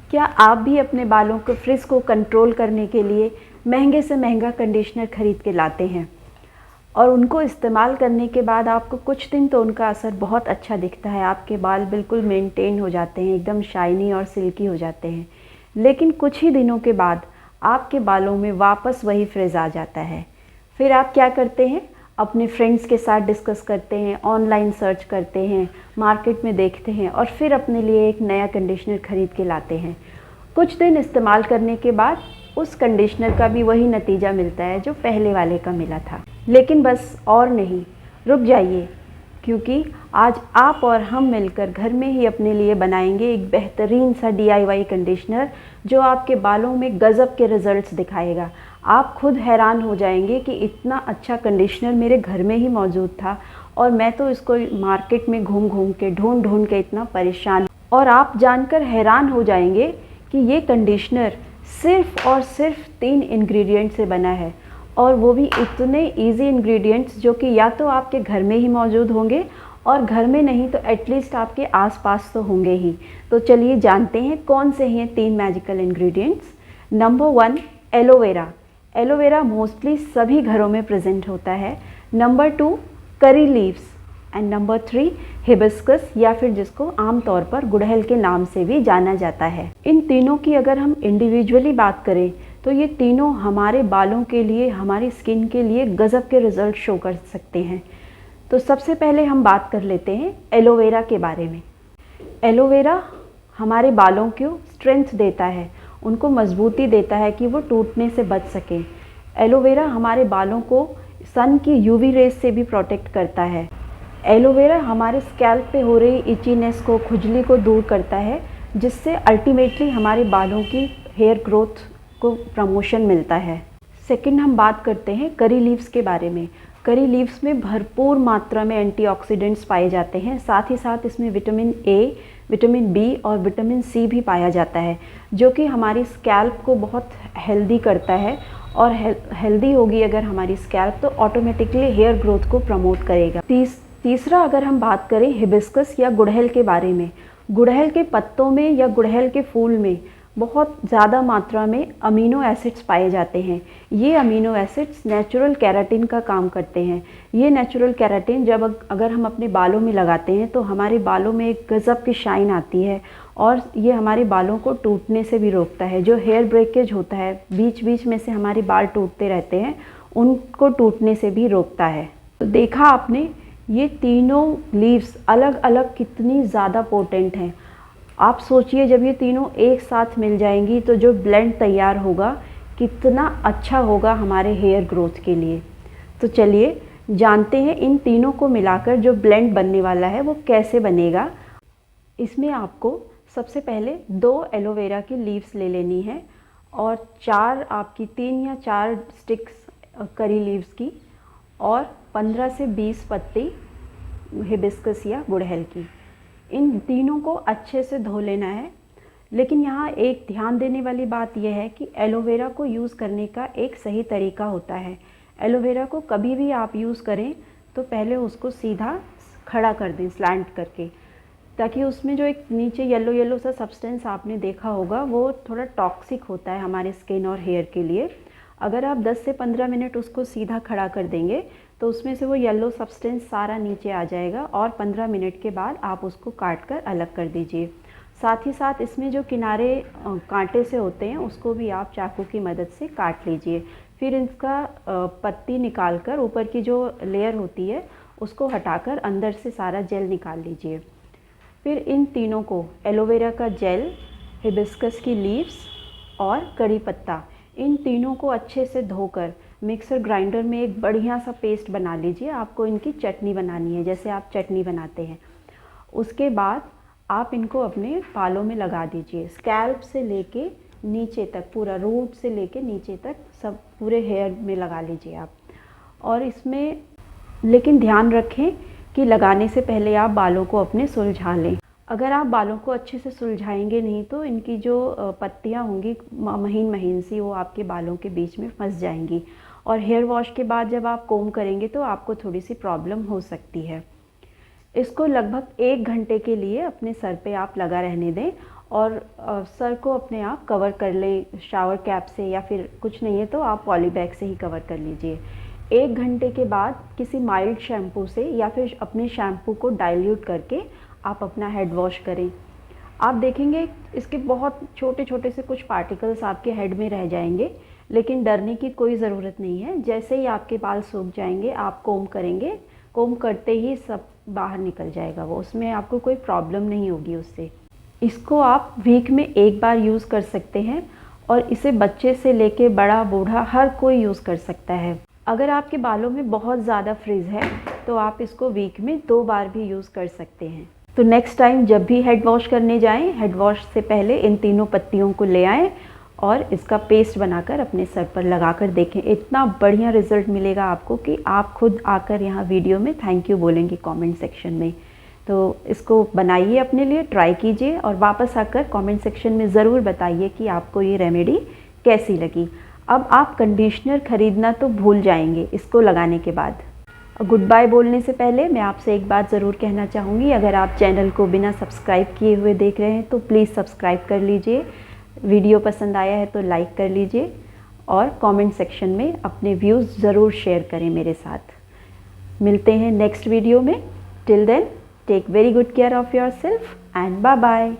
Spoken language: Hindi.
क्या आप भी अपने बालों के फ्रिज को कंट्रोल करने के लिए महंगे से महंगा कंडीशनर खरीद के लाते हैं और उनको इस्तेमाल करने के बाद आपको कुछ दिन तो उनका असर बहुत अच्छा दिखता है, आपके बाल बिल्कुल मेंटेन हो जाते हैं, एकदम शाइनी और सिल्की हो जाते हैं। लेकिन कुछ ही दिनों के बाद आपके बालों में वापस वही फ्रिज आ जाता है। फिर आप क्या करते हैं? अपने फ्रेंड्स के साथ डिस्कस करते हैं, ऑनलाइन सर्च करते हैं, मार्केट में देखते हैं और फिर अपने लिए एक नया कंडीशनर खरीद के लाते हैं। कुछ दिन इस्तेमाल करने के बाद उस कंडीशनर का भी वही नतीजा मिलता है जो पहले वाले का मिला था। लेकिन बस और नहीं, रुक जाइए, क्योंकि आज आप और हम मिलकर घर में ही अपने लिए बनाएंगे एक बेहतरीन सा DIY कंडीशनर जो आपके बालों में गज़ब के रिज़ल्ट्स दिखाएगा। आप खुद हैरान हो जाएंगे कि इतना अच्छा कंडीशनर मेरे घर में ही मौजूद था और मैं तो इसको मार्केट में घूम घूम के ढूंढ के इतना परेशान। और आप जानकर हैरान हो जाएंगे कि ये कंडीशनर सिर्फ़ और सिर्फ 3 इंग्रेडिएंट से बना है, और वो भी इतने इजी इंग्रेडिएंट्स जो कि या तो आपके घर में ही मौजूद होंगे और घर में नहीं तो एटलीस्ट आपके आसपास तो होंगे ही। तो चलिए जानते हैं कौन से हैं 3 magical ingredients. Number 1, aloe vera. Aloe vera mostly सभी घरों में प्रेजेंट होता है। Number 2, curry leaves. And number 3, hibiscus, या फिर जिसको आमतौर पर गुड़हल के नाम से भी जाना जाता है। इन तीनों की अगर हम इंडिविजुअली बात करें तो ये तीनों हमारे बालों के लिए, हमारी स्किन के लिए गज़ब के रिज़ल्ट शो कर सकते हैं। तो सबसे पहले हम बात कर लेते हैं एलोवेरा के बारे में। एलोवेरा हमारे बालों को स्ट्रेंथ देता है, उनको मजबूती देता है कि वो टूटने से बच सकें। एलोवेरा हमारे बालों को सन की UV रेज से भी प्रोटेक्ट करता है। एलोवेरा हमारे स्कैल्प पे हो रही इचीनेस को, खुजली को दूर करता है, जिससे अल्टीमेटली हमारे बालों की हेयर ग्रोथ को प्रमोशन मिलता है। सेकंड हम बात करते हैं करी लीव्स के बारे में। करी लीव्स में भरपूर मात्रा में एंटीऑक्सीडेंट्स पाए जाते हैं, साथ ही साथ इसमें विटामिन A, विटामिन B और विटामिन C भी पाया जाता है, जो कि हमारी स्कैल्प को बहुत हेल्दी करता है। और हेल्दी होगी अगर हमारी स्कैल्प तो ऑटोमेटिकली हेयर ग्रोथ को प्रमोट करेगा। तीसरा अगर हम बात करें हिबिस्कस या गुड़हल के बारे में। गुड़हल के पत्तों में या गुड़हल के फूल में बहुत ज़्यादा मात्रा में अमीनो एसिड्स पाए जाते हैं। ये अमीनो एसिड्स नेचुरल केराटिन का काम करते हैं। ये नेचुरल केराटिन जब अगर हम अपने बालों में लगाते हैं तो हमारे बालों में एक गज़ब की शाइन आती है और ये हमारे बालों को टूटने से भी रोकता है। जो हेयर ब्रेकेज होता है, बीच बीच में से हमारे बाल टूटते रहते हैं, उनको टूटने से भी रोकता है। तो देखा आपने, ये तीनों लीव्स अलग अलग कितनी ज़्यादा पोटेंट हैं। आप सोचिए जब ये तीनों एक साथ मिल जाएंगी तो जो ब्लेंड तैयार होगा कितना अच्छा होगा हमारे हेयर ग्रोथ के लिए। तो चलिए जानते हैं इन तीनों को मिलाकर जो ब्लेंड बनने वाला है वो कैसे बनेगा। इसमें आपको सबसे पहले 2 एलोवेरा की लीव्स ले लेनी है और 3 या 4 स्टिक्स करी लीव्स की और 15 से 20 पत्ती हिबिस्कस या गुड़हल की। इन तीनों को अच्छे से धो लेना है। लेकिन यहाँ एक ध्यान देने वाली बात यह है कि एलोवेरा को यूज़ करने का एक सही तरीका होता है। एलोवेरा को कभी भी आप यूज़ करें तो पहले उसको सीधा खड़ा कर दें स्लैंट करके, ताकि उसमें जो एक नीचे येलो येलो सा सब्सटेंस आपने देखा होगा वो थोड़ा टॉक्सिक होता है हमारे स्किन और हेयर के लिए। अगर आप 10 से 15 मिनट उसको सीधा खड़ा कर देंगे तो उसमें से वो येलो सब्सटेंस सारा नीचे आ जाएगा और 15 मिनट के बाद आप उसको काट कर अलग कर दीजिए। साथ ही साथ इसमें जो किनारे कांटे से होते हैं उसको भी आप चाकू की मदद से काट लीजिए। फिर इसका पत्ती निकाल कर ऊपर की जो लेयर होती है उसको हटाकर अंदर से सारा जेल निकाल लीजिए। फिर इन तीनों को, एलोवेरा का जेल, हिबिस्कस की लीव्स और कड़ी पत्ता, इन तीनों को अच्छे से धोकर मिक्सर ग्राइंडर में एक बढ़िया सा पेस्ट बना लीजिए। आपको इनकी चटनी बनानी है जैसे आप चटनी बनाते हैं। उसके बाद आप इनको अपने बालों में लगा दीजिए, स्कैल्प से लेके नीचे तक, पूरा रूट से लेके नीचे तक सब पूरे हेयर में लगा लीजिए आप। और इसमें लेकिन ध्यान रखें कि लगाने से पहले आप बालों को अपने सुलझा लें। अगर आप बालों को अच्छे से सुलझाएंगे नहीं तो इनकी जो पत्तियां होंगी महीन महीन सी, वो आपके बालों के बीच में फंस जाएंगी और हेयर वॉश के बाद जब आप कोम करेंगे तो आपको थोड़ी सी प्रॉब्लम हो सकती है। इसको लगभग 1 घंटे के लिए अपने सर पे आप लगा रहने दें और सर को अपने आप कवर कर ले शावर कैप से, या फिर कुछ नहीं है तो आप पॉली बैग से ही कवर कर लीजिए। 1 घंटे के बाद किसी माइल्ड शैम्पू से या फिर अपने शैम्पू को डाइल्यूट करके आप अपना हेड वॉश करें। आप देखेंगे इसके बहुत छोटे छोटे से कुछ पार्टिकल्स आपके हेड में रह जाएंगे, लेकिन डरने की कोई ज़रूरत नहीं है। जैसे ही आपके बाल सूख जाएंगे आप कोम करेंगे, कोम करते ही सब बाहर निकल जाएगा वो, उसमें आपको कोई प्रॉब्लम नहीं होगी उससे। इसको आप वीक में 1 बार यूज़ कर सकते हैं और इसे बच्चे से लेके बड़ा बूढ़ा हर कोई यूज़ कर सकता है। अगर आपके बालों में बहुत ज़्यादा फ्रिज है तो आप इसको वीक में 2 बार भी यूज़ कर सकते हैं। तो नेक्स्ट टाइम जब भी हेड वॉश करने जाएं, हेड वॉश से पहले इन तीनों पत्तियों को ले आएँ और इसका पेस्ट बनाकर अपने सर पर लगा कर देखें। इतना बढ़िया रिज़ल्ट मिलेगा आपको कि आप खुद आकर यहाँ वीडियो में थैंक यू बोलेंगे कमेंट सेक्शन में। तो इसको बनाइए, अपने लिए ट्राई कीजिए और वापस आकर कमेंट सेक्शन में ज़रूर बताइए कि आपको ये रेमेडी कैसी लगी। अब आप कंडीशनर ख़रीदना तो भूल जाएंगे इसको लगाने के बाद। गुड बाय बोलने से पहले मैं आपसे एक बात ज़रूर कहना चाहूँगी, अगर आप चैनल को बिना सब्सक्राइब किए हुए देख रहे हैं तो प्लीज़ सब्सक्राइब कर लीजिए। वीडियो पसंद आया है तो लाइक कर लीजिए और कमेंट सेक्शन में अपने व्यूज़ ज़रूर शेयर करें मेरे साथ। मिलते हैं नेक्स्ट वीडियो में। Till then, take very good care of yourself and bye bye.